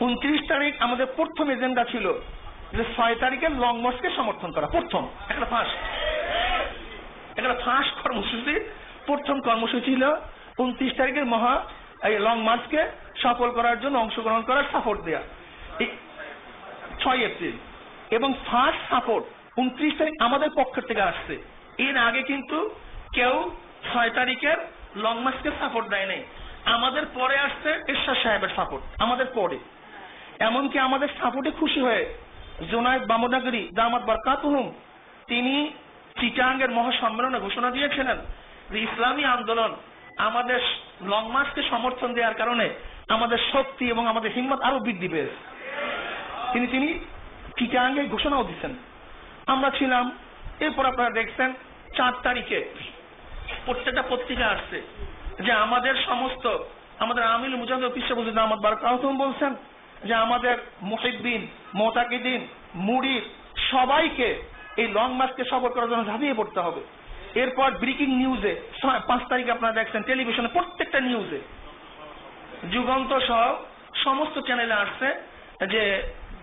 29 তারিখ আমাদের প্রথম এজেন্ডা ছিল যে 6 তারিখে লং মার্চকে সমর্থন করা। প্রথম একটা ফার্স্ট কর্মসূচি, প্রথম কর্মসূচি ছিল 29 তারিখের এই লং মার্চকে সফল করার জন্য অংশগ্রহণ করার সাপোর্ট দেয়া 6 এপ্রিল। এবং ফার্স্ট সাপোর্ট 29 তারিখ আমাদের পক্ষ থেকে আসছে। এর আগে কিন্তু কেউ 6 তারিখের লং মার্চকে সাপোর্ট দেয় নাই। আমাদের পরে আসছে এরশাদ সাহেবের সাপোর্ট, আমাদের পরে। এমনকি আমাদের সাপোর্টে খুশি হয়ে জুনায়েদ বামুনগরী দামাত বরকাতুহুম তিনি চিটাগাংয়ের মহাসম্মেলনে ঘোষণা দিয়েছিলেন যে ইসলামী আন্দোলন আমাদের লং মার্চকে সমর্থন দেওয়ার কারণে আমাদের শক্তি এবং আমাদের হিম্মত আরো বৃদ্ধি পেয়েছে। তিনি চিটাগাংয়ে ঘোষণাও দিচ্ছেন, আমরা ছিলাম। এরপর আপনারা দেখছেন 4 তারিখে প্রত্যেকটা পত্রিকা আসছে যে আমাদের আমিল মুজাহিদ পিসবুজুদ দামাত বরকাতুহুম বলছেন যে আমাদের মুহিব্বিন, মুতাকিদিন, মুরিদ সবাইকে এই লং মার্চকে সফল করার জন্য ঝাঁপিয়ে পড়তে হবে। এরপর ব্রেকিং নিউজে 5 তারিখে আপনারা দেখছেন টেলিভিশনে প্রত্যেকটা নিউজে যুগান্ত সহ সমস্ত চ্যানেলে আসছে যে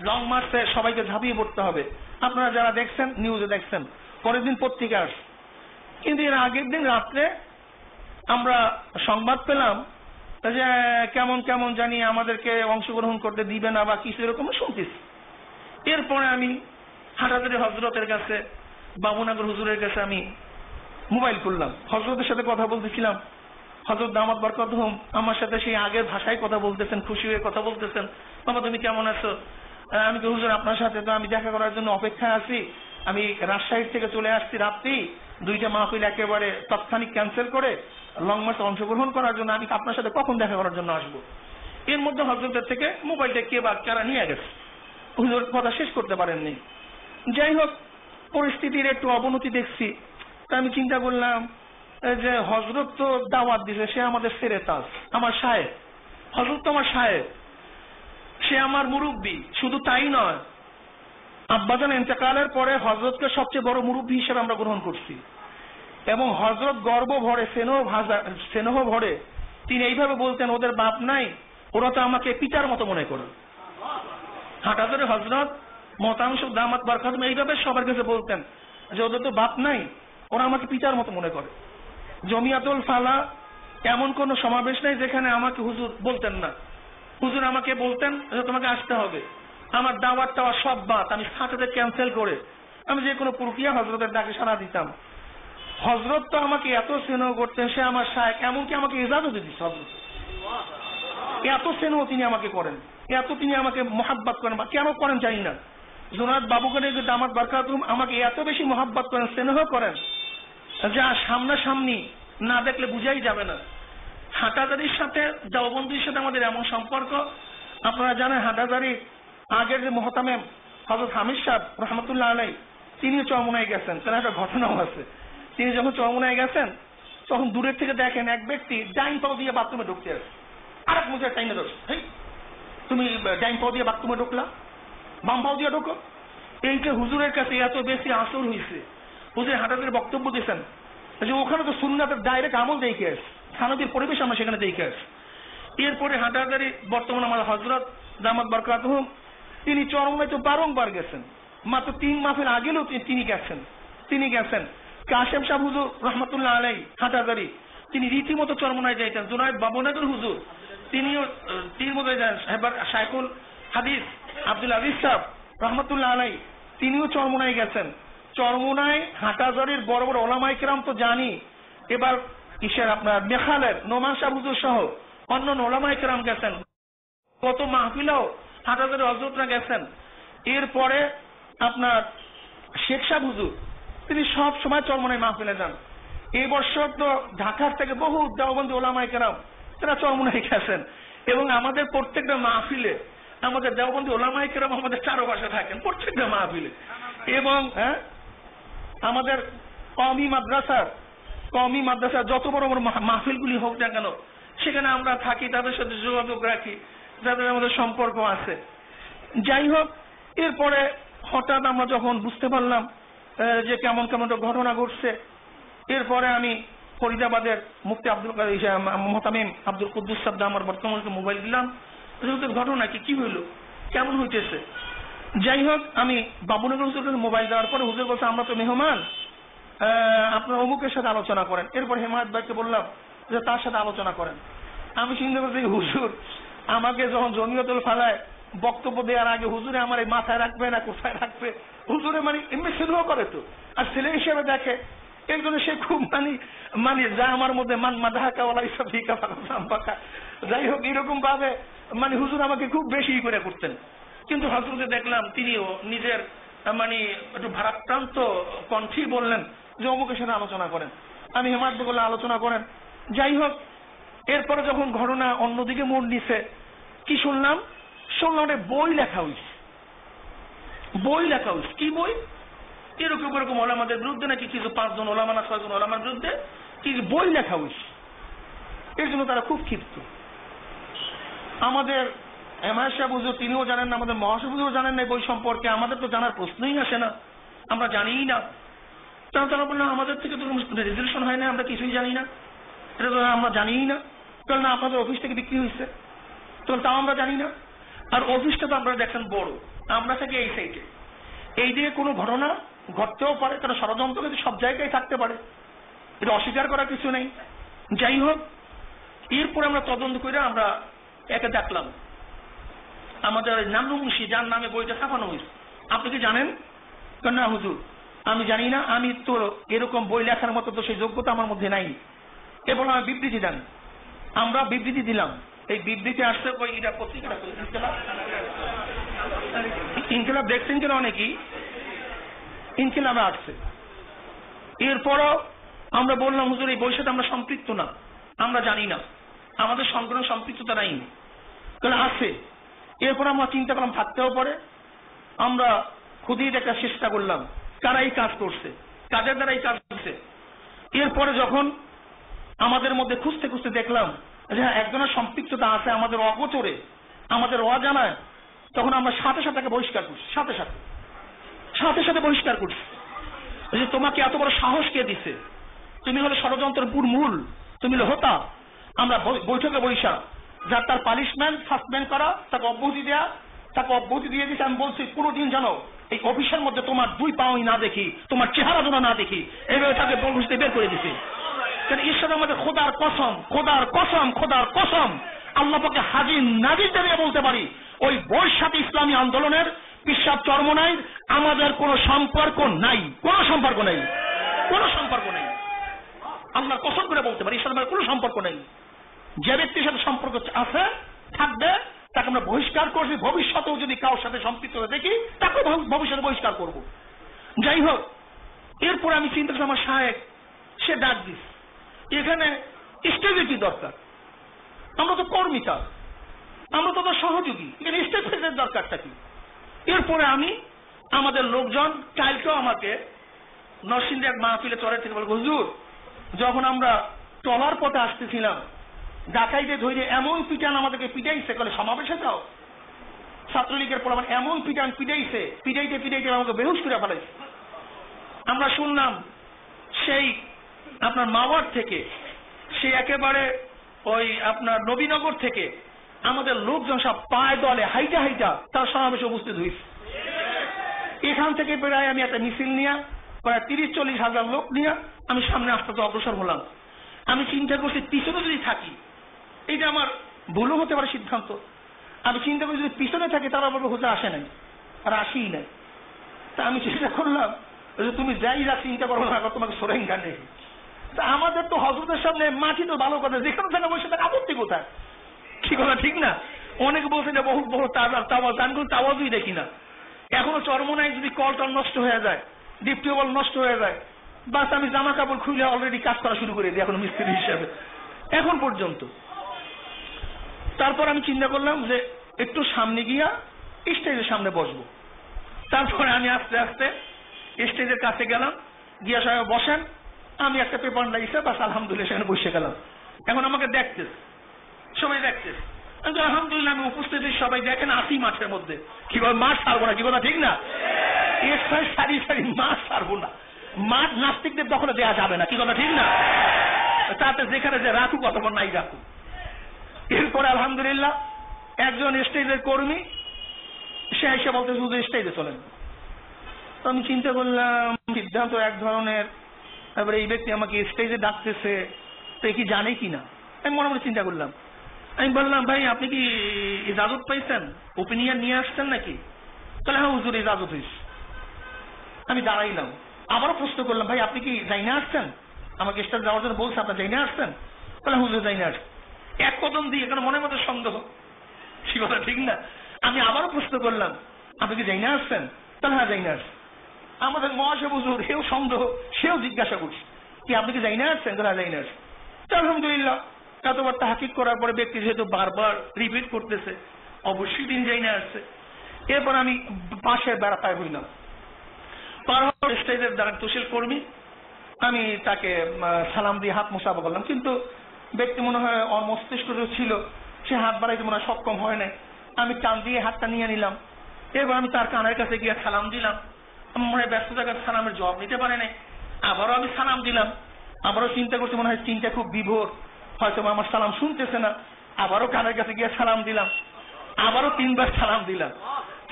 লং মার্চে সবাইকে ঝাঁপিয়ে পড়তে হবে। আপনারা যারা দেখছেন নিউজে দেখছেন, পরের দিন পত্রিকা আসছে। কিন্তু এর আগের দিন রাত্রে আমরা সংবাদ পেলাম যে কেমন জানি আমাদেরকে অংশগ্রহণ করতে দিবে না বা কিছু এরকম শুনতেছি। এরপরে আমি হাটাজারি হজরতের কাছে, বাবুনগর হুজুরের কাছে আমি মোবাইল করলাম, হজরতের সাথে কথা বলতেছিলাম। হজরত দামাত বরকাতুহুম আমার সাথে সেই আগের ভাষায় কথা বলতেছেন, খুশি হয়ে কথা বলতেছেন, বাবা তুমি কেমন আছো? আমি তো হুজুর আপনার সাথে তো আমি দেখা করার জন্য অপেক্ষায় আছি। আমি রাজশাহী থেকে চলে আসছি রাত্রি, 2টা মাহফিল একেবারে তাৎক্ষণিক ক্যান্সেল করে লং মার্চে অংশগ্রহণ করার জন্য আমি আপনার সাথে কখন দেখা করার জন্য আসবো। এর মধ্যে হজরতের থেকে মোবাইলটা কে বা কারা নিয়ে গেছে, হুজুর কথা শেষ করতে পারেননি। যাই হোক, পরিস্থিতির একটু অবনতি দেখছি। তা আমি চিন্তা করলাম যে হজরত তো দাওয়াত দিছে, সে আমাদের সেরেতাজ, আমার সাহেব, হজরত তো আমার সাহেব, সে আমার মুরব্বী। শুধু তাই নয়, আব্বাজান ইন্তেকালের পরে হজরতকে সবচেয়ে বড় মুরব্বী হিসেবে আমরা গ্রহণ করছি। এবং হজরত গর্ব ভরে স্নেহ ভরে তিনি এইভাবে বলতেন, ওদের বাপ নাই, ওরা তো আমাকে পিতার মতো মনে করে। হাটাজারি হজরত মোহতারাম দামাত বরকাতুহুম এইভাবে সবার কাছে বলতেন যে ওদের তো বাপ নাই, ওরা আমাকে পিতার মতো মনে করে। জমিয়াতুল ফালা এমন কোন সমাবেশ নেই যেখানে আমাকে হুজুর বলতেন না। হুজুর আমাকে বলতেন যে তোমাকে আসতে হবে। আমার দাওয়াত টাওয়াত সব বাদ, আমি সাথে ক্যান্সেল করে আমি যে কোনো প্রক্রিয়া হজরতের ডাকে সাড়া দিতাম। হজরত তো আমাকে এত স্নেহ করতেন, সে আমার শায়েখ, এমনকি আমাকে ইজাজত দিতেন। হজরত এত স্নেহ তিনি আমাকে করেন, এত তিনি আমাকে মহাব্বত করেন, বা কেন করেন জানি না। জুনায়েদ বাবুগণি দামাত বরকাতুহুম আমাকে এত বেশি মহাব্বত করেন, স্নেহ করেন, যা সামনাসামনি না দেখলে বুঝাই যাবে না। হাটাজারির সাথে দেওবন্দির সাথে আমাদের এমন সম্পর্ক, আপনারা জানেন হাটাজারির আগের যে মোহতামেম হযরত হামিদ সাহেব রহমতুল্লাহ আলাইহি তিনিও চরমোনায় গেছেন। তার একটা ঘটনাও আছে। তিনি যখন চরমোনায় গেছেন তখন দূরের থেকে দেখেন এক ব্যক্তি ডাইন পাও দিয়ে বাথরুমে ঢুকতে আসে। আরেক মুখের টাইমে ধরছে, হেই তুমি ডাইন পাও দিয়ে বাথরুমে ঢুকলা, বাম পাও দিয়ে ঢোকো। এইটা হুজুরের কাছে এত বেশি আসর হয়েছে। হুজুর হাটাজারির বক্তব্য দিয়েছেন যে ওখানে তো সুন্নাতের ডাইরেক্ট আমল দেখে আসে, সানবীর পরিবেশ আমরা সেখানে দেখে আসি। এরপরে হাটাজারি বর্তমানে আমাদের হযরত দামাত বরকাতুহুম তিনি চরমোনায় তো বারংবার গেছেন, মাত্র 3 মাসের আগেও তিনি গেছেন। কাশেম সাহেব হুজুর রহমতুল্লাহ আলাইহি হাটাজারি তিনি রীতিমতো চরমোনায় যাইতেন। জুনায়েদ বাবুনগর হুজুর তিনিও মধ্যে যান। এবার শাইখুল হাদিস আব্দুল আজিজ সাহেব রহমতুল্লাহ আলাইহি তিনিও চরমোনায় গেছেন। চরমোনায় হাটাজারির বড় বড় ওলামায়ে কেরাম তো জানি, এবার আপনার মেখালের নোমান সাহেব হুজুর সহ অন্য ওলামায়ে কেরাম গেছেন। কত মাহফিলেও হাটাজারি হযরতরা গেছেন। এরপরে আপনার শেখ সাহেব হুজুর তিনি সব সময় চরমোনায় মাহফিলে যান। এই বছর তো ঢাকার থেকে বহু দেওবন্দি ওলামায়ে কেরাম তারা চরমোনায় গেছেন। এবং আমাদের প্রত্যেকটা মাহফিলে আমাদের দেওবন্দি ওলামায়ে কেরাম আমাদের চারপাশে থাকেন প্রত্যেকটা মাহফিলে। এবং আমাদের কওমি মাদ্রাসার যত বড় বড় মাহফিলগুলি হোক না কেন সেখানে আমরা থাকি, তাদের সাথে যোগাযোগ রাখি, যাদের আমাদের সম্পর্ক আছে। যাই হোক, এরপরে হঠাৎ আমরা যখন বুঝতে পারলাম যে কেমন ঘটনা ঘটছে, এরপরে আমি ফরিদাবাদের মুফতি মোহতামিম আব্দুল কুদ্দুস সাহেব আমার বর্তমানে মোবাইল দিলাম। ঘটনা কি হইলো, কেমন হইতেছে? যাই হোক, আমি বাবুনগর হুজুরকে মোবাইল দেওয়ার পরে হুজুর বলছে আমরা তো মেহমান, আপনার অমুকের সাথে আলোচনা করেন। এরপর হেমায়ত ভাইকে বললাম যে তার সাথে আলোচনা করেন। আমি চিন্তা করছি হুজুর আমাকে যখন জমিয়তুল ফালায় বক্তব্য দেওয়ার আগে হুজুরে আমার এই মাথায় রাখবে না কোথায় রাখবে, হুজুরে মানে এমনি স্নেহ করে তো, আর ছেলে হিসেবে দেখে, এর জন্য সে খুব মানে যা আমার মধ্যে মান মাদাহাকাওয়ালা ইসব ভিকা ফাঁকা। যাই হোক, এরকম ভাবে মানে হুজুর আমাকে খুব বেশি করে করতেন। কিন্তু হযরতে দেখলাম তিনিও নিজের মানে একটু ভারাক্রান্ত কণ্ঠেই বললেন যে অমুকের সাথে আলোচনা করেন। আমি হেমায়ত বলে আলোচনা করেন। যাই হোক, এরপরে যখন ঘটনা অন্যদিকে মোড় নিছে, কি শুনলাম একটা বই লেখা হয়েছে। কি বই? এরকম এরকম ওলামাদের বিরুদ্ধে নাকি কিছু 5 জন ওলামা না 6 জন ওলামার বিরুদ্ধে কি বই লেখা হয়েছে। এর জন্য তারা খুব ক্ষিপ্ত। আমাদের এমআই সাহেব হুজুর তিনিও জানেন না, আমাদের মহাসব হুজুর জানেন না বই সম্পর্কে, আমাদের তো জানার প্রশ্নই আসে না, আমরা জানিই না। তারা বললাম আমাদের থেকে তো রেজুলেশন হয় না, আমরা কিছুই জানি না, এটা তো আমরা জানিই না। না আপনাদের অফিস থেকে বিক্রি হয়েছে, তাও আমরা জানি না। আর অফিসটা তো আপনারা দেখেন বড়, আমরা থাকি এই সাইডে, এই দিকে কোনো ঘটনা ঘটতেও পারে, কারণ ষড়যন্ত্র কিন্তু সব জায়গায় থাকতে পারে, এটা অস্বীকার করার কিছু নেই। যাই হোক, এরপরে আমরা তদন্ত করে আমরা একে দেখলাম আমাদের নামনু মুন্সি, যার নামে বইটা ছাপানো হয়েছে, আপনি কি জানেন? না হুজুর আমি জানি না, আমি তো এরকম বই লেখার মতো তো সেই যোগ্যতা আমার মধ্যে নাই। এবং আমি বিবৃতি দেন, আমরা বিবৃতি দিলাম। এই বিবৃতি আসছে ওই এটা পত্রিকাটা ইনকিলাব দেখছেন কিনা অনেকেই, ইনকিলাবে আসছে। এরপরও আমরা বললাম হুজুর এই বইয়ের সাথে আমরা সম্পৃক্ত না, আমরা জানি না, আমাদের সংগ্রহ সম্পৃক্ততা নাই, তাহলে আছে। এরপর আমরা চিন্তা করলাম থাকতেও পারে, আমরা খুঁজে দেখার চেষ্টা করলাম কারা এই কাজ করছে, কাদের দ্বারা এই কাজ করছে। এরপরে যখন আমাদের মধ্যে খুঁজতে খুঁজতে দেখলাম যে হ্যাঁ একজনের সম্পৃক্ততা আছে আমাদের অগোচরে, আমাদের অজানায়, তখন আমরা সাথে সাথে তাকে বহিষ্কার করছি, সাথে সাথে বহিষ্কার করছি। যে তোমাকে এত বড় সাহস কে দিছে, তুমি হলো ষড়যন্ত্রের মূল, তুমি হলো হোতা। আমরা বৈঠকে বৈশা যার তার পানিশমেন্ট সাসপেন্ড করা, তাকে অব্যাহতি দেয়া, তাকে অব্যাহতি দিয়ে দিচ্ছে। আমি বলছি কোনোদিন জানো এই অফিসের মধ্যে তোমার 2 পাওই না দেখি, তোমার চেহারা যেন না দেখি, এইভাবে তাকে বলতে বের করে দিছে। ঈশ্বর আমাদের খোদার কসম আল্লাহ পাকে হাজির নাজির জানিয়ে বলতে পারি, ওই বইয়ের সাথে ইসলামী আন্দোলনের পিশাব চরমনাই আমাদের কোনো সম্পর্ক নাই, কোনো সম্পর্ক নাই। আল্লাহর কসম করে বলতে পারি ঈশ্বরের কোনো সম্পর্ক নেই। যে ব্যক্তির সাথে সম্পর্ক আছে থাকবে তাকে আমরা বহিষ্কার করছি, ভবিষ্যতেও যদি কারোর সাথে সম্পৃক্ত দেখি তাকে ভবিষ্যতে বহিষ্কার করব। যাই হোক, এরপরে আমি চিন্তা করছি আমার সাহেব সে ডাক দিস, এখানে স্টেজে কি দরকার, আমরা তো কর্মীতা, আমরা তো সহযোগী, এখানে স্টেজের দরকারটা কি? এরপরে আমি আমাদের লোকজন কালকেও আমাকে নরসিংদী এক মাহফিলে চরের থেকে বলবো হুজুর যখন আমরা টলার পথে আসতেছিলাম ডাকাইতে ধরে এমন পিটান আমাদেরকে পিটাইছে, বলে সমাবেশে যাও ছাত্রলীগের পর এমন পিটান পিটাইতে আমাকে বেহুশ করে ফেলাইছে। আমরা শুনলাম সেই আপনার মাওয়ার থেকে, সে একেবারে ওই আপনার নবীনগর থেকে আমাদের লোকজন সব পায়ে দলে হাইটা তার সমাবেশে উপস্থিত হয়েছে। এখান থেকে প্রায় আমি একটা মিছিল নিয়ে প্রায় 30-40 হাজার লোক নিয়ে আমি সামনে আস্তে আস্তে অগ্রসর হলাম। আমি চিন্তা করছি পিছনে যদি থাকি, এইটা আমার ভুলও হতে পারে সিদ্ধান্ত, আমি চিন্তা করি যদি পিছনে থাকি তারা বলবে হুজুর আসে নাই, আর আসেই নাই। তা আমি চিন্তা করলাম যে তুমি যাই যা চিন্তা করো না, তোমাকে সোরেঙ্গা নেই। তা আমাদের তো হযরতের সামনে মাটি তো ভালো কথা, যেখানে থাকে বসে থাকে, আপত্তি কোথায়? কি কথা ঠিক না? অনেকে বলছে যে বহু বহু তাওয়াজ, আমি কোনো তাওয়াজই দেখি না। এখনো চরমনায় যদি কলটল নষ্ট হয়ে যায়, ডিপ টিউবওয়েল নষ্ট হয়ে যায়, বাস আমি জামা কাপড় খুলে অলরেডি কাজ করা শুরু করে দিই এখন মিস্ত্রি হিসেবে এখন পর্যন্ত। তারপর আমি চিন্তা করলাম যে একটু সামনে গিয়া স্টেজের সামনে বসবো। তারপরে আমি আস্তে আস্তে স্টেজের কাছে গেলাম, গিয়া সাহেব বসেন, আমি একটা পেপার লাগিয়েছে, বাস আলহামদুলিল্লাহ সেখানে বসে গেলাম। এখন আমাকে দেখতেছে, সবাই দেখতেছে, আলহামদুলিল্লাহ আমি উপস্থিত, সবাই দেখেন আসি মাঠের মধ্যে, কি বল মাঠ ছাড়বো না, কি কথা ঠিক না? এর সারি মাঠ ছাড়বো না, মাঠ নাস্তিকদের দখলে দেওয়া যাবে না, কি কথা ঠিক না? তাতে যেখানে যে রাখুক অথবা নাই রাখুক। এরপরে আলহামদুলিল্লাহ একজন স্টেজের কর্মী সে এসে বলতে শুধু স্টেজে চলেন। তো আমি চিন্তা করলাম সিদ্ধান্ত এক ধরনের, তারপরে এই ব্যক্তি আমাকে স্টেজে ডাকতেছে, তো কি জানে কিনা আমি মনে মনে চিন্তা করলাম। আমি বললাম, ভাই আপনি কি ইজাজত পাইছেন, ওপিনিয়ন নিয়ে আসছেন নাকি? তাহলে হ্যাঁ হুজুর ইজাজত হয়েছে। আমি দাঁড়াইলাম, আবারও প্রশ্ন করলাম, ভাই আপনি কি যাই না আসছেন, আমাকে স্টেজ যাওয়ার জন্য বলছে, আপনার যাই না আসছেন? তাহলে হুজুর যাই না আসছেন। এক কদম দিয়ে কারণ মনের মধ্যে সন্দেহ, সে কথা ঠিক না। আমি আবারও প্রশ্ন করলাম, আপনি কি যাই না আসছেন? তাহলে হ্যাঁ যাই না আসছেন। আমাদের মহাশয় হুজুর সেও সন্দেহ, সেও জিজ্ঞাসা করছে কি আপনি কি যাই না আসছেন? তাহলে যাই না আসছেন। আলহামদুলিল্লাহ এতবার তাহকিক করার পরে ব্যক্তি যেহেতু বারবার রিপিট করতেছে, অবশ্যই দিন যাই না আসছে। এরপর আমি পাশের বেড়া পায় হইলাম, পার হওয়ার স্টেজের দায়িত্বশীল কর্মী, আমি তাকে সালাম দিয়ে হাত মুসাফা করলাম, কিন্তু ব্যক্তি মনে হয় মস্তিষ্ক ছিল, সে হাত বাড়াইতে মনে হয় সক্ষম হয় নাই। আমি টান দিয়ে হাতটা নিয়ে নিলাম। এবার আমি তার কানের কাছে গিয়ে সালাম দিলাম। আমার মনে হয় ব্যস্ত থাকার সালামের জবাব নিতে পারে নাই। আবারও আমি সালাম দিলাম। আবারও চিন্তা করতে মনে হয় চিন্তা খুব বিভোর, হয়তো আমার সালাম শুনতেছে না। আবারও কানের কাছে গিয়ে সালাম দিলাম, আবারও 3 বার সালাম দিলাম।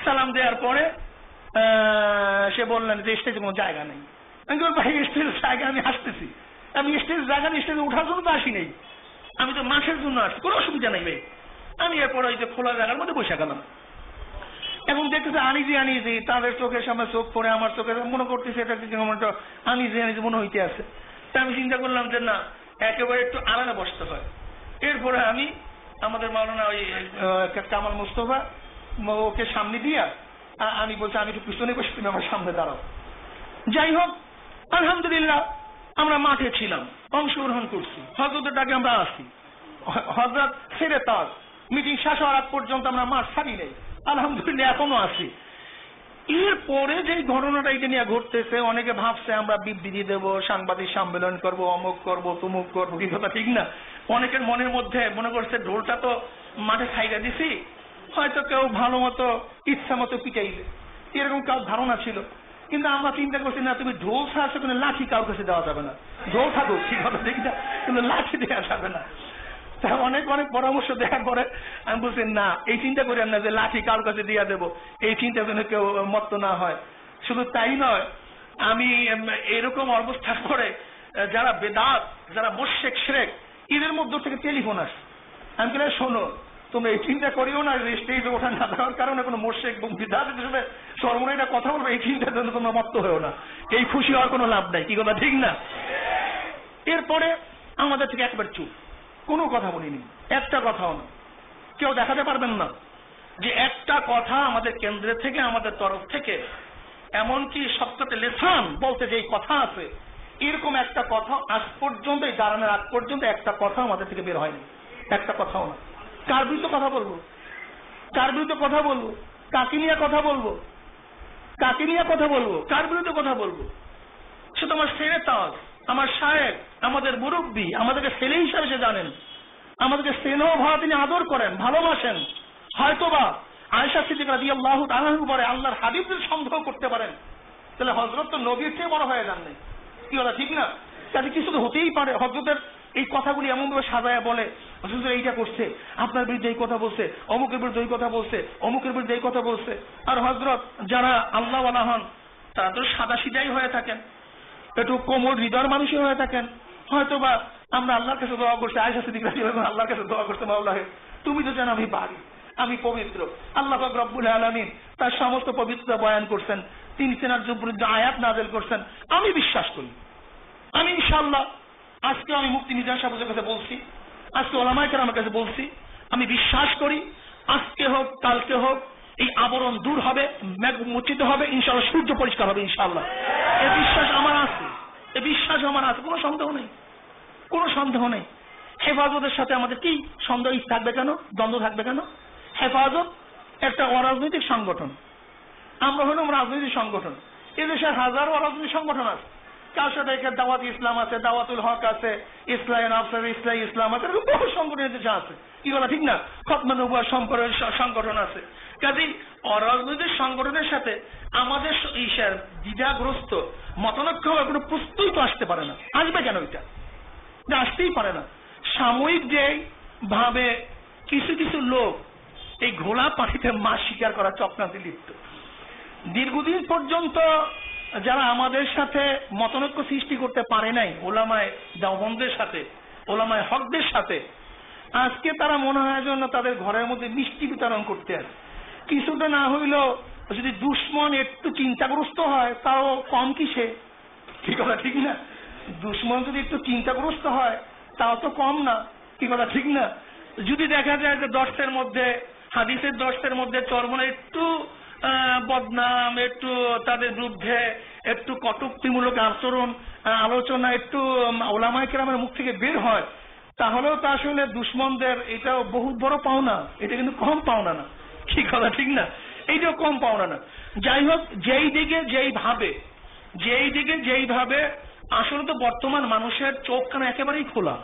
সালাম দেওয়ার পরে সে বললেন যে স্টেজে কোনো জায়গা নেই। আমি বললাম, ভাই স্টেজের জায়গা আমি আসতেছি, আমি স্টেজের জায়গা স্টেজে ওঠার জন্য তো আসি নাই, আমি তো মাসের জন্য আসছি, কোনো অসুবিধা নেই ভাই। আমি এরপর ওই যে খোলা জায়গার মধ্যে বসে গেলাম। এখন দেখতেছে আনিজি তাদের চোখের সামনে চোখ পড়ে আমার চোখে মনে করতেছে এটা একটা আনিজি মনে হইতে আছে। তা আমি চিন্তা করলাম যে না, একেবারে একটু আলাদা বসতে হয়। এরপরে আমি আমাদের মাওলানা ওই কামাল মুস্তফা ওকে সামনে দিয়া আমি বলছি আমি একটু পিছনে বসে, তুমি আমার সামনে দাঁড়াও। যাই হোক আলহামদুলিল্লাহ আমরা মাঠে ছিলাম, অংশগ্রহণ করছি, হজরতের ডাকে আমরা আসি, হজরত ছেড়ে তাজ মিটিং শেষ হওয়ার আগ পর্যন্ত আমরা মাঠ ছাড়ি নেই, আলহামদুলিল্লাহ এখনো আছি। এরপরে যে ঘটনাটা এটা নিয়ে ঘটতেছে, অনেকে ভাবছে আমরা বিবৃতি দেবো, সাংবাদিক সম্মেলন করব, অমুক করব, তুমুক করবো, কি কথা ঠিক না। অনেকের মনের মধ্যে মনে করছে ঢোলটা তো মাঠে খাইয়ে দিছি, হয়তো কেউ ভালো মতো ইচ্ছা মতো পিটাইবে, এরকম কাউ ধারণা ছিল। কিন্তু আমরা চিন্তা করছি না, তুমি ঢোল ছাড়ছো কিন্তু লাঠি কারোর কাছে দেওয়া যাবে না, ঢোল থাকুক ঠিক কথা ঠিক না, কিন্তু লাঠি দেওয়া যাবে না। অনেক অনেক পরামর্শ দেওয়ার পরে আমি বলছি না, এই চিন্তা করি না যে লাঠি কারোর কাছে দিয়ে দেবো, এই চিন্তা যেন কেউ মত্ত না হয়। শুধু তাই নয়, আমি এরকম অবস্থার পরে যারা বেদাত, যারা মোশেক শ্রেক, এদের মধ্য থেকে টেলিফোন আসে। আমি বলে শোনো, তোমরা এই চিন্তা করিও না স্টেজে ওঠা না দেওয়ার কারণে কোনো মোশেক এবং বিদাতের সাথে সর্বনাইটা কথা বলবো, এই চিন্তার জন্য তোমরা মত্ত হয়েও না, এই খুশি হওয়ার কোনো লাভ নাই, কি কথা ঠিক না। এরপরে আমাদের থেকে একবার চুপ, কোনো কথা বলিনি, একটা কথাও না। কেউ দেখাতে পারবেন না যে একটা কথা আমাদের কেন্দ্রের থেকে, আমাদের তরফ থেকে, এমনকি সবচেয়ে লেসান বলতে যে কথা আছে, এরকম একটা কথা আজ পর্যন্ত, এই দাঁড়ানোর আগ পর্যন্ত একটা কথা আমাদের থেকে বের হয়নি, একটা কথাও না। কার বিরুদ্ধে কথা বলবো, কার বিরুদ্ধে কথা বলবো, কাকে নিয়ে কথা বলবো, কাকে নিয়ে কথা বলবো, কার বিরুদ্ধে কথা বলবো? সে তো আমার ছেলে তাজ, আমার শায়েখ, আমাদের মুরব্বী, আমাদেরকে ছেলে হিসাবে সে জানেন, আমাদেরকে স্নেহ ভাব তিনি আদর করেন, ভালোবাসেন। হয়তোবা আয়েশা সিদ্দিকা রাদিয়াল্লাহু তাআলা পরে আল্লাহর হাবিবদের সন্দেহ করতে পারেন, তাহলে হযরত তো নবীর চেয়ে বড় হয়ে যান নাই, কি কথা ঠিক না। কাজে কিছু তো হতেই পারে, হযরতের এই কথাগুলি এমন ভাবে সাজায়া বলে, হুজুর এইটা করছে, আপনার বিরুদ্ধে এই কথা বলছে, অমুকের বিরুদ্ধে এই কথা বলছে, অমুকের বিরুদ্ধে এই কথা বলছে। আর হযরত যারা আল্লাহওয়ালা হন তারা তো সাদা সিধাই হয়ে থাকেন, একটু কোমল হৃদয়ের মানুষই হয়ে থাকেন। হয়তোবা আমরা আল্লাহর কাছে দোয়া করছি, আয়েশা সিদ্দিকা রাদিয়াল্লাহু আল্লাহর কাছে দোয়া করছে, মাওলা হে তুমি তো জানো আমি পারি, আমি পবিত্র। আল্লাহ পাক রব্বুল আলামিন তার সমস্ত পবিত্রতা বয়ান করছেন, তিনি তেনার বিরুদ্ধে আয়াত নাযিল করছেন, আমি বিশ্বাস করি। আমি ইনশাআল্লাহ আজকে আমি মুফতি মিজান সাহেবের কাছে বলছি, আজকে ওলামায়ে কেরামের কাছে বলছি, আমি বিশ্বাস করি আজকে হোক কালকে হোক এই আবরণ দূর হবে, মেঘ মোচিত হবে, ইনশাআল্লাহ সূর্য পরিষ্কার হবে ইনশাআল্লাহ। এই বিশ্বাস আমার আছে, এই বিশ্বাস আমার আছে, কোনো সন্দেহ নেই, কোনো সন্দেহ নেই। হেফাজতের সাথে আমাদের কি সন্দেহ থাকবে কেন, দ্বন্দ্ব থাকবে কেন? হেফাজত একটা অরাজনৈতিক সংগঠন, আমরা হলাম রাজনৈতিক সংগঠন। এদেশে হাজারো অরাজনৈতিক সংগঠন আছে, কার সাথে এখানে দাওয়াত ইসলাম আছে, দাওয়াতুল হক আছে, ইসলাম আফসার ইসলাম ইসলাম আছে, বহু সংগঠন দেশে আছে, কি বলা ঠিক না, খতমে নবুয়াত সংগঠন আছে। কাজেই অরাজনৈতিক সংগঠনের সাথে আমাদের ঈশার দ্বিধাগ্রস্ত মতানৈক্য হওয়ার কোনো প্রশ্নই তো আসতে পারে না। আসবে কেন? এটা আসতেই পারে না। সাময়িক যে ভাবে কিছু কিছু লোক এই ঘোলা পানিতে মাছ শিকার করা চক্রান্তে লিপ্ত। দীর্ঘদিন পর্যন্ত যারা আমাদের সাথে মতনৈক্য সৃষ্টি করতে পারে নাই, ওলামায়ে দেওবন্দের সাথে, ওলামায়ে হকদের সাথে, আজকে তারা মনে হয় জন্য তাদের ঘরের মধ্যে মিষ্টি বিতরণ করতে আসে। কিছুটা না হইলেও যদি দুশ্মন একটু চিন্তাগ্রস্ত হয় তাও কম কিসে, কি কথা ঠিক না? দুশ্মন যদি একটু চিন্তাগ্রস্ত হয় তাও তো কম না, কি কথা ঠিক না? যদি দেখা যায় যে দর্শের মধ্যে, হাদিসের দর্শের মধ্যে চরমনে একটু বদনাম, একটু তাদের বিরুদ্ধে একটু কটূক্তিমূলক আচরণ, আলোচনা একটু ওলামায়ে কেরামের মুখ থেকে বের হয়, তাহলেও তা আসলে দুশ্মনদের এটাও বহুত বড় পাওনা, এটা কিন্তু কম পাওনা না, কি কথা ঠিক না? এইটাও কম পাওনা না। যাই হোক, যেই দিকে যেইভাবে আসলে তো বর্তমান মানুষের চোখ কান একেবারেই খোলা,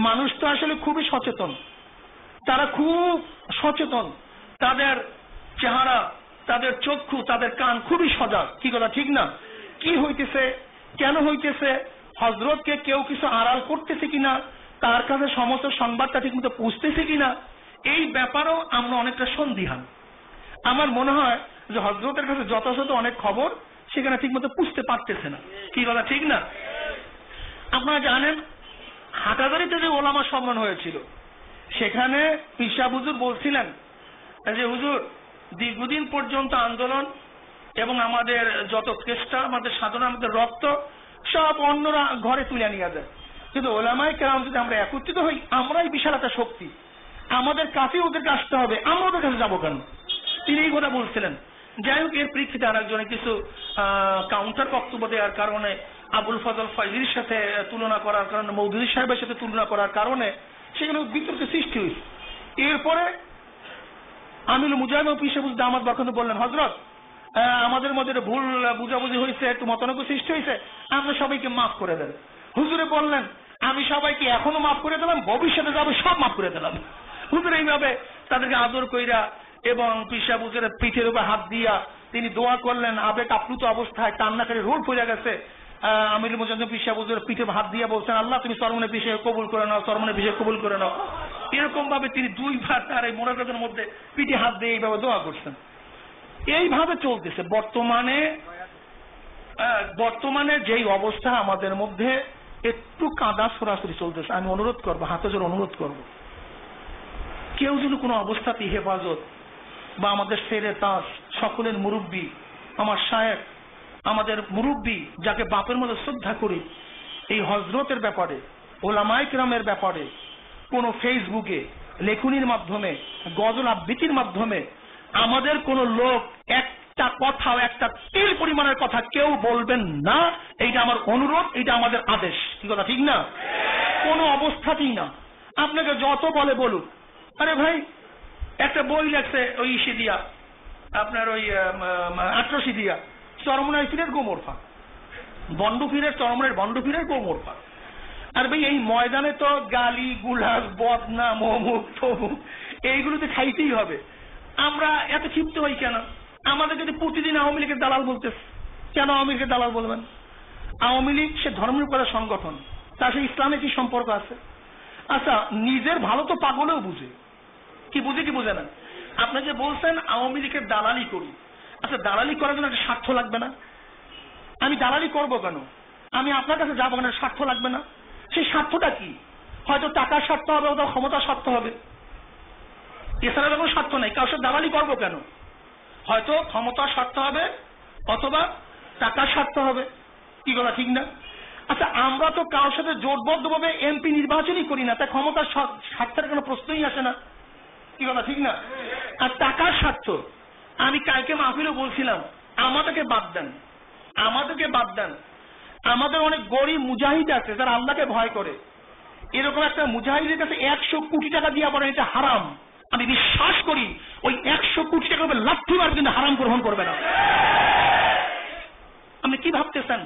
মানুষ তো আসলে খুবই সচেতন, তারা খুব সচেতন, তাদের চেহারা, তাদের চক্ষু, তাদের কান খুবই সজাগ, কি কথা ঠিক না? কি হইতেছে, কেন হইতেছে, হযরতকে কেউ কিছু আড়াল করতেছে কিনা, তার কাছে সমস্ত সংবাদটা ঠিক মতো পৌঁছতেছে কিনা, এই ব্যাপারেও আমরা অনেকটা সন্দিহান। আমার মনে হয় যে হযরতের কাছে যথাযথ অনেক খবর সেখানে ঠিক মতো পুষতে পারতেছে না, কি কথা ঠিক না? আপনারা জানেন হাটাজারিতে যে ওলামা সম্মেলন হয়েছিল, সেখানে পীর সাহেব হুজুর বলছিলেন যে হুজুর, দীর্ঘদিন পর্যন্ত আন্দোলন এবং আমাদের যত চেষ্টা, আমাদের সাধনা, আমাদের রক্ত সব অন্যরা ঘরে তুলে নিয়ে যায়, কিন্তু ওলামায়ে কেরাম যদি আমরা একত্রিত হই, আমরাই বিশাল একটা শক্তি, আমাদের কাছে ওদেরকে আসতে হবে, আমরা ওদের কাছে যাবো কেন? তিনি এই কথা বলছিলেন। যাই হোক, এর প্রেক্ষিতে আরেকজনে কিছু কাউন্টার বক্তব্য দেওয়ার কারণে, আবুল ফজল ফয়জির সাথে তুলনা করার কারণে, মৌদুদী সাহেবের সাথে তুলনা করার কারণে সেখানে বিতর্কের সৃষ্টি হয়েছে। এরপরে আমিনুল মুজাহিদ পীর সাহেব দামাত বরকতুল্লাহ বললেন, হযরত আমাদের মধ্যে ভুল বুঝাবুঝি হয়েছে, একটু মতানৈক্য সৃষ্টি হয়েছে, আমরা সবাইকে মাফ করে দেন। হুজুরে বললেন, আমি সবাইকে এখনো মাফ করে দিলাম, ভবিষ্যতে যাবে সব মাফ করে দিলাম। হুজুর এইভাবে তাদেরকে আদর কইরা এবং পীর সাহেব হুজুরের পিঠের উপর হাত দিয়া তিনি দোয়া করলেন, আবেগ আপ্লুত অবস্থায় কান্নাকারি রোল পড়ে গেছে। আমিনুল মুজাহিদ পীর সাহেব হুজুরের পিঠে হাত দিয়া বলছেন, আল্লাহ তুমি চরমনে পীর সাহেব কবুল করে নাও, চরমনে পীর সাহেব কবুল করে নাও। এরকম ভাবে তিনি দুইবার তার এই মোনাজাতের মধ্যে পিঠে হাত দিয়ে এইভাবে দোয়া করছেন। এইভাবে চলতেছে বর্তমানে যেই অবস্থা আমাদের মধ্যে, একটু কাদা সরাসরি চলতেছে। আমি অনুরোধ করবো, হাতে জোর অনুরোধ করবো, কেউ যেন কোনো অবস্থাতেই হেফাজত বা আমাদের সেরে তাস, সকলের মুরব্বী, আমার শায়েখ, আমাদের মুরব্বী যাকে বাপের মধ্যে শ্রদ্ধা করি, এই হযরতের ব্যাপারে, ওলামায়ে কেরামের ব্যাপারে কোন ফেসবুকে লেখনির মাধ্যমে, গজল আবৃত্তির মাধ্যমে আমাদের কোন লোক একটা কথাও, একটা তিল পরিমাণের কথা কেউ বলবেন না। এইটা আমার অনুরোধ, এইটা আমাদের আদেশ, কি কথা ঠিক না? কোনো অবস্থাতেই না। আপনাকে যত বলে বলুক, আরে ভাই একটা বই লেখছে ওই ইসি দিয়া, আপনার ওই আটরশি দিয়া, চরমনাই পীরের গোমরফা, বন্ড পীরের, চরমনের বন্ড পীরের গোমরফা। আর ভাই এই ময়দানে তো গালি গুলাস, বদনাম, অমুক তমুক, এইগুলোতে খাইতেই হবে। আমরা এত ক্ষিপ্ত হই কেন? আমাদের যদি প্রতিদিন আওয়ামী লীগের দালাল বলতেছে, কেন আওয়ামী লীগের দালাল বলবেন? আওয়ামী লীগ সে ধর্মনিরপেক্ষ সংগঠন, তার সাথে ইসলামের কি সম্পর্ক আছে? আচ্ছা, নিজের ভালো তো পাগলেও বুঝে, কি বুঝে কি বুঝে না? আপনি যে বলছেন আওয়ামী লীগের দালালি করি, আচ্ছা দালালি করার জন্য একটা স্বার্থ লাগবে না? আমি দালালি করবো কেন? আমি আপনার কাছে যাবো কেন? স্বার্থ লাগবে না? সেই স্বার্থটা কি? হয়তো টাকার স্বার্থ হবে, অথবা ক্ষমতার স্বার্থ হবে, এছাড়া কোনো স্বার্থ নেই। কারোর সাথে দালালি করবো কেন? হয়তো ক্ষমতার স্বার্থ হবে অথবা টাকার স্বার্থ হবে, কি বলা ঠিক না? আচ্ছা, আমরা তো কারোর সাথে জোটবদ্ধভাবে এমপি নির্বাচনই করি না, তাই ক্ষমতার স্বার্থের কোনো প্রশ্নই আসে না, কি বলা ঠিক না? আর টাকার স্বার্থ, আমি কালকে মাহফিলও বলছিলাম, আমাদেরকে বাদ দেন, আমাদের অনেক গরিব মুজাহিদ আছে যারা আল্লাহকে ভয় করে। এরকম একটা মুজাহিদের কাছে 100 কোটি টাকা দিয়া পড়েন, এটা হারাম। আমি বিশ্বাস করি ওই 100 কোটি টাকা লাঠি মার কিন্তু হারাম গ্রহণ করবে না। আপনি কি ভাবতেছেন?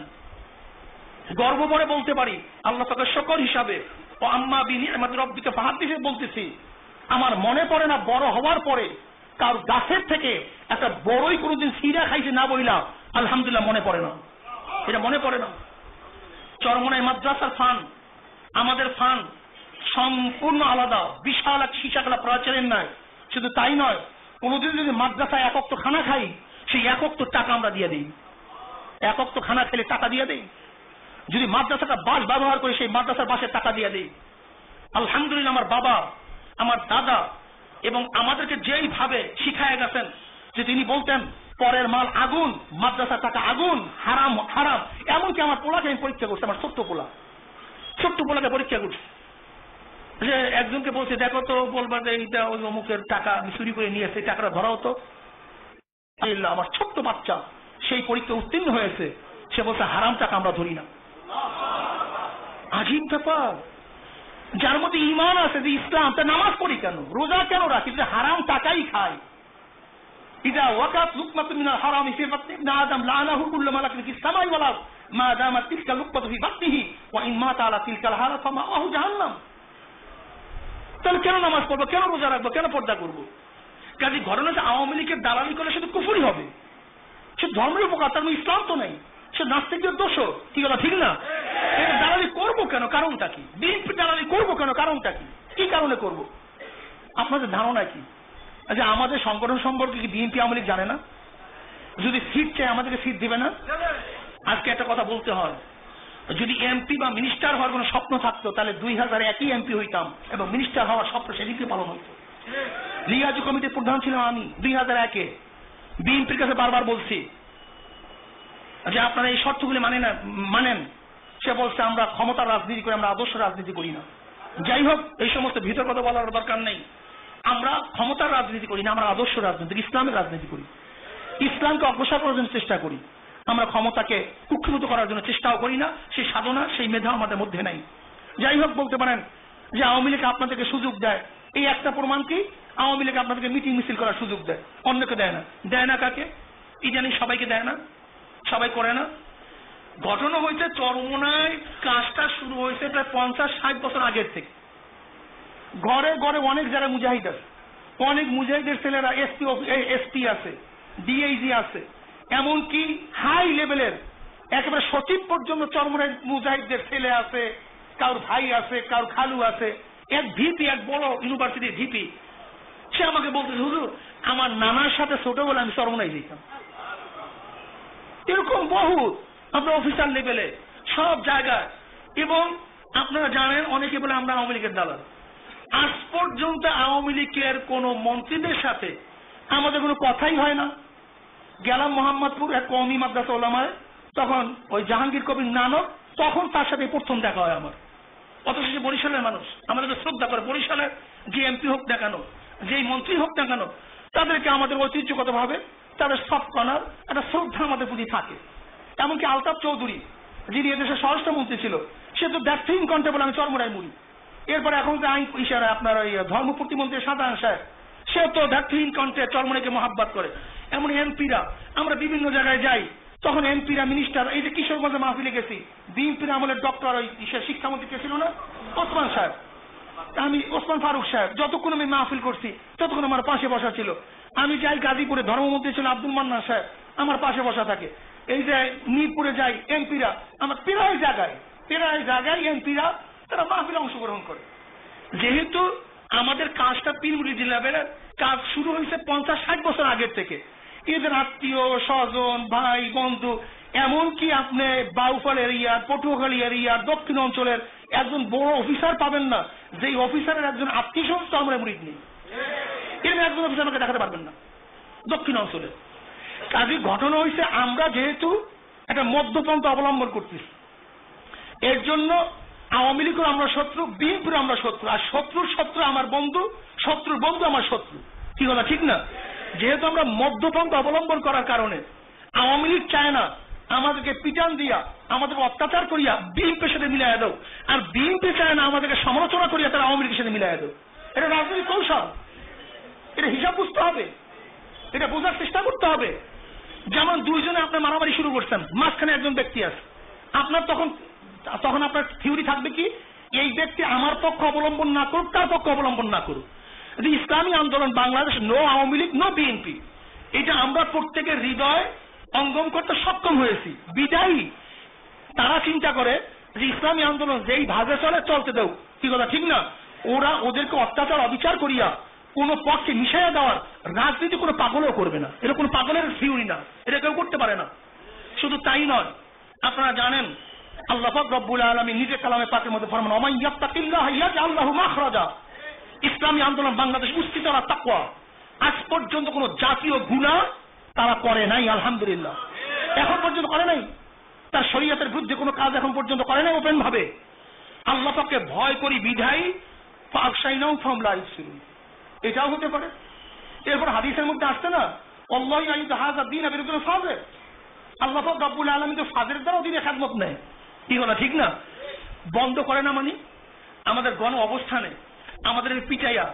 গর্ব করে বলতে পারি, আল্লাহ তাআলার শুকর হিসাবে, ও আম্মা বিনিআমাতি রাব্বিকা ফাহাদ্দিস বলতেছি, আমার মনে পড়ে না বড় হওয়ার পরে কার গাছের থেকে একটা বড়ই কোনোদিন সিরা খাইছে না বইলা আলহামদুলিল্লাহ মনে পড়ে না, এটা মনে পড়ে না। চরমনাই মাদ্রাসার ফান, আমাদের ফান সম্পূর্ণ আলাদা, বিশাল এক সীসাকলা প্রাচীরের নাই, শুধু তাই নয়, কোনোদিন যদি মাদ্রাসায় এক ওয়াক্ত খানা খাই, সেই এক ওয়াক্ত টাকা আমরা দিয়ে দিই। এক ওয়াক্ত খানা খেলে টাকা দিয়ে দেই। যদি মাদ্রাসাটা বাস ব্যবহার করে, সেই মাদ্রাসার বাসের টাকা দিয়ে দেই। আলহামদুলিল্লাহ, আমার বাবা, আমার দাদা এবং আমাদেরকে যেইভাবে শিখায় গেছেন যে তিনি বলতেন পরের মাল আগুন, মাদ্রাসার টাকা আগুন, হারাম হারাম। এমনকি আমার পোলাকে আমি পরীক্ষা করছি, আমার ছোট্ট পোলাকে পরীক্ষা করছি, যে একজনকে বলছে দেখো তো, বলবার যে এইটা ওই অমুকের টাকা আমি চুরি করে নিয়ে এসে টাকাটা ধরা হতো। আমার ছোট্ট বাচ্চা সেই পরীক্ষা উত্তীর্ণ হয়েছে, সে বলছে হারাম টাকা আমরা ধরি না। আজীব ব্যাপার। যার মধ্যে ঈমান আছে যে ইসলাম, তা নামাজ পড়ি কেন, রোজা কেন রাখি, যে হারাম টাকাই খায়। ইদা ওয়াকাত লুকমাতুন মিনাল হারামি ফি বাতনি ইবনে আদম লানাহু কুল্লু মালাকিন ফিস সামাই ওয়াল আরদ মা দামাত তিলকা লুকমাতু ফি বাতনিহি ওয়া ইন মাতা আলা তিলকাল হালা ফামাহু জাহান্নাম। তাহলে কেন নামাজ পড়বো, কেন রোজা রাখবো, কেন পর্দা করবো? কাজে ঘটনা যে আওয়ামী লীগের দালালি করলে শুধু কুফরি হবে, সে ধর্মের উপকার, তার ইসলাম তো নেই, সে নাস্তিকদের দোষ। কি কথা ঠিক না? এটা দালালি করবো কেন, কারণটা কি? বিএনপি দালালি করবো কেন, কারণটা কি? কি কারণে করবো? আপনাদের ধারণা কি? আচ্ছা, আমাদের সংগঠন সম্পর্কে কি বিএনপি আওয়ামী লীগ জানে না? যদি সিট চাই আমাদেরকে সিট দিবে না? আজকে একটা কথা বলতে হয়, যদি এমপি বা মিনিস্টার হওয়ার কোনো স্বপ্ন থাকতো, তাহলে 2001 এমপি হইতাম এবং মিনিস্টার হওয়ার স্বপ্ন সেদিকে পালন হইত। লিয়াজু কমিটির প্রধান ছিলাম আমি 2001-এ। বিএনপির কাছে বারবার বলছি যে আপনারা এই শর্তগুলি মানেন। সে বলছে আমরা ক্ষমতার রাজনীতি করি, আমরা আদর্শ রাজনীতি করি না। যাই হোক, এই সমস্ত ভিতর কথা বলার দরকার নেই। আমরা ক্ষমতার রাজনীতি করি না, আমরা আদর্শ রাজনীতি, ইসলামের রাজনীতি করি, ইসলামকে অগ্রসর করার জন্য চেষ্টা করি। আমরা ক্ষমতাকে কুক্ষিভূত করার জন্য চেষ্টাও করি না, সেই সাধনা, সেই মেধা আমাদের মধ্যে নাই। যাই হোক, বলতে পারেন যে আওয়ামী লীগ আপনাদেরকে সুযোগ দেয়, এই একটা প্রমাণ কি? আওয়ামী লীগ আপনাদেরকে মিটিং মিছিল করার সুযোগ দেয়, অন্যকে দেয় না। দেয় না কাকে? ইদানিং সবাইকে দেয় না, সবাই করে না। ঘটনা হয়েছে চরমোনায়, কাজটা শুরু হয়েছে প্রায় 50-60 বছর আগের থেকে। ঘরে ঘরে অনেক যারা মুজাহিদ আছে, অনেক মুজাহিদের ছেলেরা এসপি আছে, ডিআইজি আছে, এমনকি হাই লেভেলের একেবারে সচিব পর্যন্ত চরমোনায় মুজাহিদদের ছেলে আছে, কারোর ভাই আছে, কারোর খালু আছে। এক ভিপি, এক বড় ইউনিভার্সিটির ভিপি, সে আমাকে বলতেছে হুজুর আমার নানার সাথে ছোটবেলা আমি চরমোনায় যেতাম। এরকম বহুত আপনার অফিসার লেভেলে সব জায়গায়। এবং আপনারা জানেন অনেকে বলে আমরা আওয়ামী লীগের দালাল। আজ পর্যন্ত আওয়ামী লীগের কোন মন্ত্রীদের সাথে আমাদের কোনো কথাই হয় না। গেলাম মোহাম্মদপুর এক কওমি মাদ্রাসা ওলামায়, তখন ওই জাহাঙ্গীর কবির নানক, তখন তার সাথে প্রথম দেখা হয় আমার। অথচ সে বরিশালের মানুষ, আমাদেরকে শ্রদ্ধা করে। বরিশালের যে এমপি হোক না কেন, যেই মন্ত্রী হোক না কেন, তাদেরকে আমাদের ঐতিহ্যগত ভাবে তাদের সব কনার একটা শ্রদ্ধা আমাদের প্রতি থাকে। এমনকি আলতাফ চৌধুরী, যিনি এদেশের স্বরাষ্ট্রমন্ত্রী ছিল, সে তো দ্যাটথিং কন্টে বলে আমি চরমোনায় মুড়ি। এরপরে এখন যে আইন ইশারা আপনার ওই ধর্ম প্রতিমন্ত্রী সাধারণ সাহেব, সে তো দ্যাটথিং কন্টে চরমোনাইকে মহাব্বত করে। এমন এমপিরা, আমরা বিভিন্ন জায়গায় যাই, তখন এমপিরা, মিনিস্টার, এই যে কিশোরগঞ্জে মাহফিলে গেছি, বিএনপির আমলের ডক্টর ওই শিক্ষামন্ত্রী কে ছিল না, ওসমান সাহেব, আমি ওসমান ফারুক সাহেব, যতক্ষণ আমি মাহফিল করছি ততক্ষণ আমার পাশে বসা ছিল। আমি যাই গাজীপুরে, ধর্মমন্ত্রী ছিল আব্দুল মান্নান সাহেব, আমার পাশে বসা থাকে। এই যে মিরপুরে যাই, এমপিরা আমার প্রায় জায়গায় এমপিরা তারা মাহফিলে অংশগ্রহণ করে। যেহেতু আমাদের কাজটা পীরমুলি জেলার কাজ শুরু হয়েছে 50-60 বছর আগের থেকে, এদের আত্মীয় স্বজন, ভাই বন্ধু, এমনকি আপনি বাউফল এরিয়ার, পটুয়াখালী এরিয়ার, দক্ষিণ অঞ্চলের একজন বড় অফিসার পাবেন না যেই অফিসারের একজন আত্মীয় স্বজন তো আমরা মুরিদ নেই। এরকম একজন অফিসার আমাকে দেখাতে পারবেন না দক্ষিণ অঞ্চলে। কাজে ঘটনা হয়েছে আমরা যেহেতু একটা মধ্যপন্থা অবলম্বন করতেছি, এর জন্য আওয়ামী লীগের আমরা শত্রু, বিএনপির আমরা শত্রু, আর শত্রুর শত্রু আমার বন্ধু, শত্রুর বন্ধু আমার শত্রু। কি কথা ঠিক না? যেহেতু আমরা মধ্যপন্থা অবলম্বন করার কারণে আওয়ামী লীগ চায় না আমাদেরকে পিটান দিয়া, আমাদেরকে অত্যাচার করিয়া বিএনপির সাথে মিলাইয়া দাও, আর বিএনপি চায় না আমাদেরকে সমালোচনা করিয়া তারা আওয়ামী লীগের সাথে মিলাইয়া দাও। এটা রাজনৈতিক কৌশল, এটা হিসাব বুঝতে হবে, এটা বোঝার চেষ্টা করতে হবে। যেমন দুইজনে আপনার মারামারি শুরু করছেন, মাঝখানে একজন ব্যক্তি আছে, আপনার তখন আপনার থিওরি থাকবে কি, এই ব্যক্তি আমার পক্ষ অবলম্বন না করুক, তার পক্ষ অবলম্বন না করুক। Islami Andolan Bangladesh, no Awami League, no BNP, এটা আমরা প্রত্যেকের হৃদয় অঙ্গম করতে সক্ষম হয়েছি। বিদায়ী তারা চিন্তা করে যে ইসলামী আন্দোলন যেই ভাবে চলে চলতে দেও। কি কথা ঠিক না? ওরা ওদেরকে অত্যাচার অবিচার করিয়া কোন পক্ষে মিশাইয়া দেওয়ার রাজনীতি কোনো পাগলও করবে না। এটা কোনো পাগলের থিওরি না, এটা কেউ করতে পারে না। শুধু তাই নয়, আপনারা জানেন আল্লাহ পাক রব্বুল আলামিন নিজে কালামে পাকের মধ্যে ফরমান, ওমান ইয়াত্তাকিল্লাহ ইয়াজআল লাহু মাখরাজা। ইসলামী আন্দোলন বাংলাদেশ উস্তিতারা তাকওয়া আজ পর্যন্ত কোনো জাতীয় গুনাহ তারা করে নাই, আলহামদুলিল্লাহ, এখন পর্যন্ত করে নাই। তার শরীয়তের বিরুদ্ধে কোনো কাজ এখন পর্যন্ত করে নাই ওপেন ভাবে। আল্লাহ পাককে ভয় করি বিধাই ফাকশাইনাউ ফাম লা ইউসিরুন, এটাও হতে পারে। এরপর হাদিসের মধ্যে আসছে না, আল্লাহ ইয়াইতাহাযা দ্বীন বিরুদ্দুল ফাজিল, আল্লাহ পাক রব্বুল আলামিন তো ফাজিলের দ্বারা দিনে খেদমত নেয়, কি বলা ঠিক না? বন্ধ করে না মানে আমাদের গণ অবস্থানে আমাদের পিটাইয়া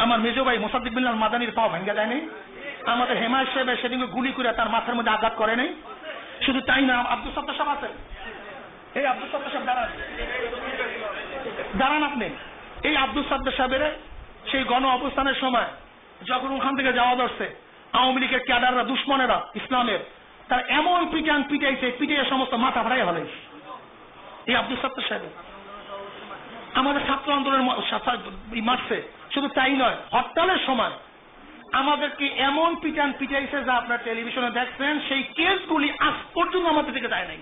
আমার মেজো ভাই মোসাদ্দিক বিল্লাহ মাদানির পাও ভাঙ্গা যায় নাই, আমাদের হেমায়ত সাহেব সেদিন গুলি করে তার মাথার মধ্যে আঘাত করে নাই। শুধু তাই না, আব্দুল সত্তার সাহেব আছেন, এই আব্দুল সত্তার সাহেব দাঁড়ান আপনি। এই আব্দুল সত্তার সাহেবের সেই গণ অবস্থানের সময় যখন ওখান থেকে যাওয়া ধরছে আওয়ামী লীগের ক্যাডাররা, দুশ্মনেরা ইসলামের, তার এমন পিটান পিটাইছে, পিটাইয়া সমস্ত মাথা ফাটাই হলে এই আব্দুল সত্তার সাহেব আমাদের ছাত্র আন্দোলনের মারছে। শুধু তাই নয়, হরতালের সময় আমাদেরকে এমন পিটান পিটাইছে যা আপনার টেলিভিশনে দেখছেন, সেই কেসগুলি আজ পর্যন্ত আমাদের থেকে যায় নাই।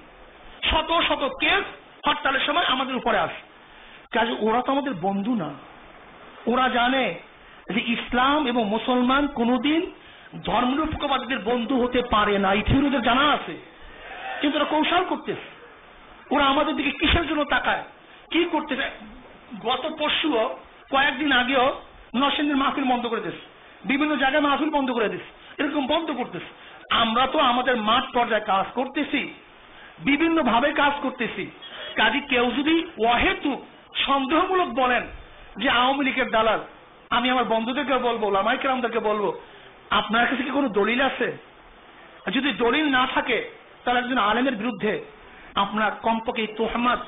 শত শত কেস হরতালের সময় আমাদের উপরে আসে। কাজে ওরা তো আমাদের বন্ধু না। ওরা জানে যে ইসলাম এবং মুসলমান কোনোদিন ধর্মনিরপেক্ষবাদীদের বন্ধু হতে পারে না, এই থিওরি ওদের জানা আছে, কিন্তু ওরা কৌশল করতেছে। ওরা আমাদের দিকে কিসের জন্য তাকায়, কি করতেছে? গত পরশুও কয়েকদিন আগেও নরসিংদীর মাহফিল বন্ধ করে দিচ্ছে, বিভিন্ন জায়গায় মাহফিল বন্ধ করে দিচ্ছে, এরকম বন্ধ করতেছে। আমরা তো আমাদের মাঠ পর্যায়ে কাজ করতেছি, বিভিন্ন ভাবে কাজ করতেছি। কাজে কেউ যদি অহেতুক সন্দেহমূলক বলেন যে আওয়ামী লীগের দালাল, আমি আমার বন্ধুদেরকে বলবো, ওলামায়ে কেরামদেরকে বলবো, আপনার কাছে কি কোনো দলিল আছে? যদি দলিল না থাকে তাহলে একজন আলেমের বিরুদ্ধে আপনার কমপক্ষে এই তোহমাত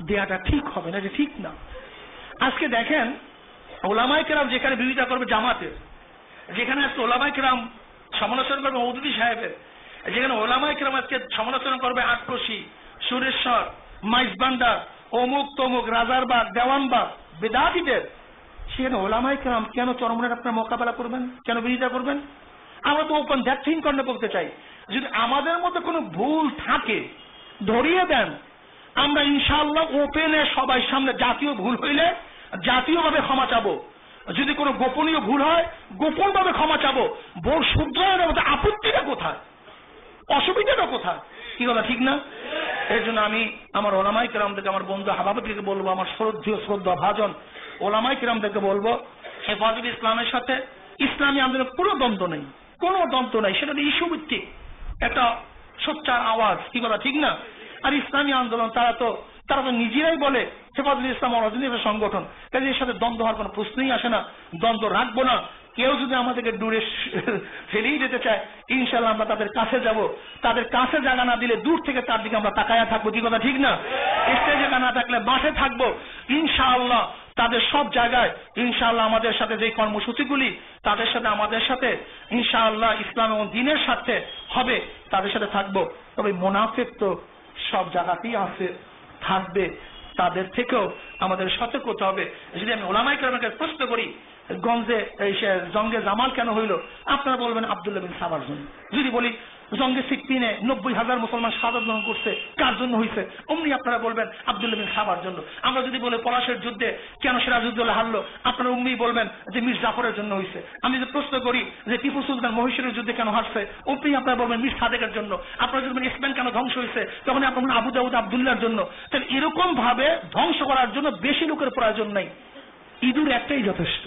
দেওয়াটা ঠিক হবে না, যে ঠিক না। আজকে দেখেন ওলামায়ে কেরাম যেখানে বিরোধিতা করবে জামাতের, যেখানে আজকে ওলামায়ে কেরাম সমালোচনা করবে মওদুদী সাহেবের, যেখানে ওলামায়ে কেরাম আজকে সমালোচনা করবে আটকশি, সুরেশ্বর, মাইজবান্ডার, অমুক তমুক, রাজারবাগ, দেওয়ানবাগ, বেদাতীদের, সেখানে ওলামায়ে কেরাম কেন চরমনের আপনার মোকাবেলা করবেন, কেন বিরোধিতা করবেন? আমরা তো ওপেন দ্যাট থিং করতে বলতে চাই। যদি আমাদের মধ্যে কোনো ভুল থাকে ধরিয়ে দেন, আমরা ইনশাআল্লাহ ওপেনে সবাই সামনে, জাতীয় ভুল হইলে জাতীয়ভাবে ক্ষমা চাবো, যদি কোনো গোপনীয় ভুল হয় গোপনভাবে ক্ষমা চাবো। বোর শুদ্ধের মধ্যে আপত্তিটা কোথায়, অসুবিধাটা কোথায়, কি কথা ঠিক না? এর জন্য আমি আমার ওলামায়ে কেরামদেরকে, আমার বন্ধু হাবাবকে বলবো, আমার শ্রদ্ধা ভাজন ওলামায়ে কেরামদেরকে বলবো, হেফাজত ইসলামের সাথে ইসলামী আন্দোলনের কোনো দ্বন্দ্ব নেই, কোনো দ্বন্দ্ব নাই। সেটা ইস্যু ভিত্তিক একটা সোচ্চার আওয়াজ, কি কথা ঠিক না? আর ইসলামী আন্দোলন তারা তো নিজেরাই বলে হেফাজত ইসলাম অরাজনৈতিক সংগঠন, কাজে এর সাথে দ্বন্দ্ব হওয়ার কোনো প্রশ্নই আসে না, দ্বন্দ্ব রাখবো না। কেউ যদি আমাদেরকে দূরে ফেলেই যেতে চায়, ইনশাআল্লাহ আমরা তাদের কাছে যাব, তাদের কাছে জায়গা না দিলে দূর থেকে তার দিকে আমরা তাকায়া থাকবো, কি কথা ঠিক না? স্টেজে জায়গা না থাকলে মাঠে থাকবো, ইনশাআল্লাহ তাদের সব জায়গায় ইনশাআল্লাহ আমাদের সাথে যে কর্মসূচিগুলি তাদের সাথে আমাদের সাথে ইনশাআল্লাহ ইসলাম এবং দ্বীনের সাথে হবে, তাদের সাথে থাকবো। তবে মুনাফিক তো সব জায়গাতেই আছে, থাকবে, তাদের থেকেও আমাদের সতর্ক হতে হবে। যদি আমি ওলামায়ে কেরামের কাছে প্রশ্ন করি জঙ্গে জামাল কেন হইল, আপনারা বলবেন আব্দুল্লাহ বিন সাবার জন্য। যদি বলি জঙ্গে সিফিনে 90,000 মুসলমান শাহাদাত বরণ করছে, কার জন্য হয়েছে, অমনি আপনারা বলবেন আব্দুল্লাহ বিন সাবার জন্য। আমরা যদি বলি পলাশের যুদ্ধে কেন সিরাজউদ্দৌলা হারলো, আপনারা অমনি বলবেন যে মীর জাফরের জন্য হয়েছে। আমি যদি প্রশ্ন করি যে টিপু সুলতান মহীশূরের যুদ্ধে কেন হারছে, অমনি আপনারা বলবেন মীর সাদেকের জন্য। আপনারা যদি বলেন স্পেন কেন ধ্বংস হয়েছে, তখন আপনারা বলবেন আবু দাউদ আব্দুল্লাহর জন্য। তাহলে এরকম ভাবে ধ্বংস করার জন্য বেশি লোকের প্রয়োজন নাই, ইঁদুর একটাই যথেষ্ট।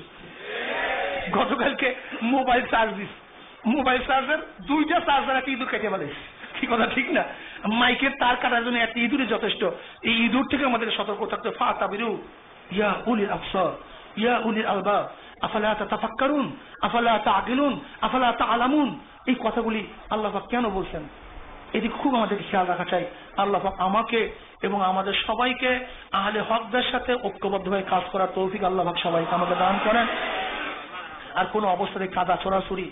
গতকালকে mobile charge this, mobile charger 2টা চার্জার একটা ইঁদুর কেটে ফেলে, কি কথা ঠিক না? মাইকের তার কাটার জন্য একটা ইঁদুরই যথেষ্ট। এই ইঁদুর থেকে আমাদের সতর্ক থাকতে, ফাতাবিরু ইয়া উলিল আবসার ইয়া উলিল আলবাব আফালা তাতাফাক্কারুন আফালা তাআকিলুন আফালা তাআলামুন। এই কথাগুলি আল্লাহ পাক কেন বলছেন, এদিকে খুব আমাদেরকে খেয়াল রাখা চাই। আল্লাহ পাক আমাকে এবং আমাদের সবাইকে আহলে হকদের সাথে ঐক্যবদ্ধভাবে কাজ করার তৌফিক আল্লাহ পাক সবাইকে আমাদের দান করেন। আর কোনো অবস্থায় কাদা ছড়াছড়ি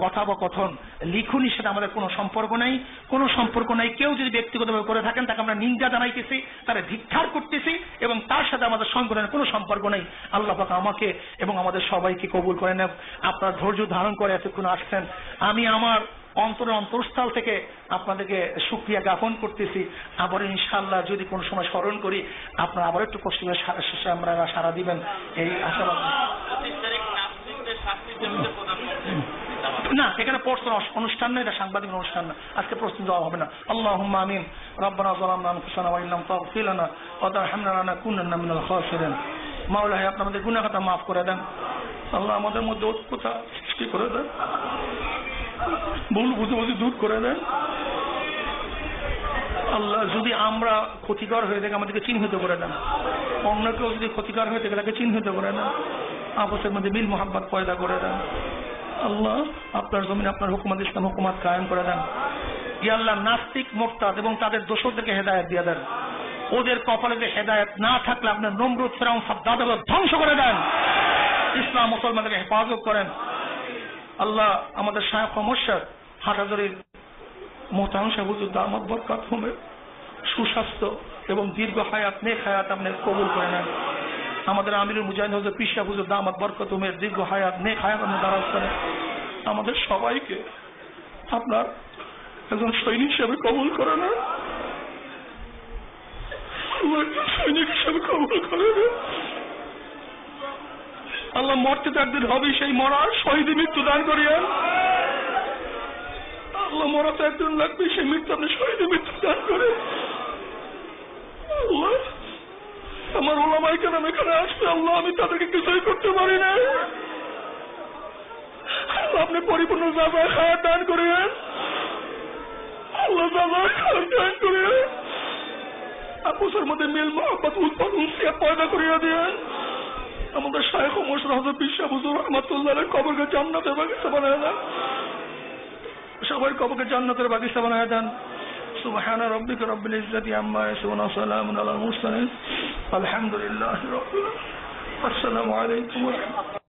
কথোপকথন, লিখুনি, সেটা আমাদের কোনো সম্পর্ক নাই, কোনো সম্পর্ক নাই। কেউ যদি ব্যক্তিগতভাবে করে থাকেন তাকে আমরা নিন্দা জানাইতেছি, তারা ধিক্কার করতেছি, এবং তার সাথে আমাদের সংগঠনের কোনো সম্পর্ক নেই। আল্লাহ পাক আমাকে এবং আমাদের সবাইকে কবুল করে নেন। আপনার ধৈর্য ধারণ করে এতক্ষণ আসছেন, আমি আমার অন্তরস্থল থেকে আপনাদেরকে শুকরিয়া জ্ঞাপন করতেছি। আবার ইনশাআল্লাহ যদি কোনো সময় স্মরণ করি আপনারা আবার একটু কষ্ট করে আমরা সাড়া দিবেন, এই আশাবাদ। না, এখানে প্রশ্ন অনুষ্ঠান না, এটা সাংবাদিক অনুষ্ঠান না, আজকে প্রশ্ন দেওয়া হবে না। আল্লাহুম্মা আমিন। রব্বানা যালামনা আনফুসানা ওয়া ইল্লাম তাগফির লানা ওয়া তারহামনা লানাকুনান্না মিনাল খাসিরিন। মাওলা, হে আপনি আমাদের গুনাহ খাতা মাফ করে দেন। আল্লাহ আমাদের মধ্যে ঐক্যতা সৃষ্টি করে দেন, ভুল বুঝাবুঝি দূর করে দেন। আল্লাহ, যদি আমরা ক্ষতিকর হয়ে থাকে আমাদেরকে চিহ্নিত করে দেন, অন্য কেউ যদি ক্ষতিকর হয়ে থাকে তাকে চিহ্নিত করে দেন, আপসের মধ্যে মিল মোহাব্বত পয়দা করে দেন। আল্লাহ, আপনার জমিনে আপনার হুকুমত ইসলাম হুকুমত কায়েম করে দেন। ইয়া আল্লাহ, নাস্তিক মুরতাদ এবং তাদের দোসরদেরকে হেদায়েত দিয়ে দেন। ওদের কপালে যে হেদায়েত না থাকলে আপনার নমরুদ ফিরআউন সাদ্দাদকে ধ্বংস করে দেন। ইসলাম মুসলমানদেরকে হেফাজত করেন। আল্লাহ, আমাদের শায়খ ও মুর্শিদ হাটহাজারীর মোহতারাম সাহেব হুজুর দামাত বরকাতুহুমের সুস্বাস্থ্য এবং দীর্ঘ হায়াত, নেক হায়াত আপনি কবুল করে নেন। আমাদের আমিরুল মুজাহিদ হযরত পীর সাহেব হুজুর দামাত বরকাতুহুমের দীর্ঘ হায়াত, নেক হায়াত আপনি দারাজ করেন। আমাদের সবাইকে আপনার একজন সৈনিক হিসেবে কবুল করে নেন। সৈনিক হিসেবে কবুল করে নেন। আল্লাহ, মরতে তো একদিন হবে, সেই মরার শহীদ মৃত্যু দান করিয়েন। আল্লাহ, মরা তো একদিন লাগবে, সেই মৃত্যু আপনি শহীদ মৃত্যু দান করেন। আল্লাহ, আমার ওলামায়ে কেরাম এখানে আসবে, আল্লাহ আমি তাদেরকে কিছুই করতে পারি না। আল্লাহ, আপনি পরিপূর্ণ জাযায়ে খায়রাত দান করিয়েন। আল্লাহ, জাযায়ে খায়রাত দান করিয়েন। আপসের মধ্যে মিল মোহাব্বত উৎপাদন পয়দা করিয়ে দিয়েন। আমাদের শায়খ ও মুর্শিদ হযরত পীর সাহেব হুজুর রাহমাতুল্লাহর কবরকে জান্নাতের বাগিচা বানায় দেন। সবাই কবরকে জান্নাতের বাগিচা বানায় দেন। সুবহান রাব্বিকা রাব্বিল ইজ্জাতি আম্মা ইয়াসিফুন ওয়া সালামুন আলাল মুরসালিন আলহামদুলিল্লাহি রাব্বিল আলামিন। আসসালামু আলাইকুম ওয়া রাহমাতুল্লাহ।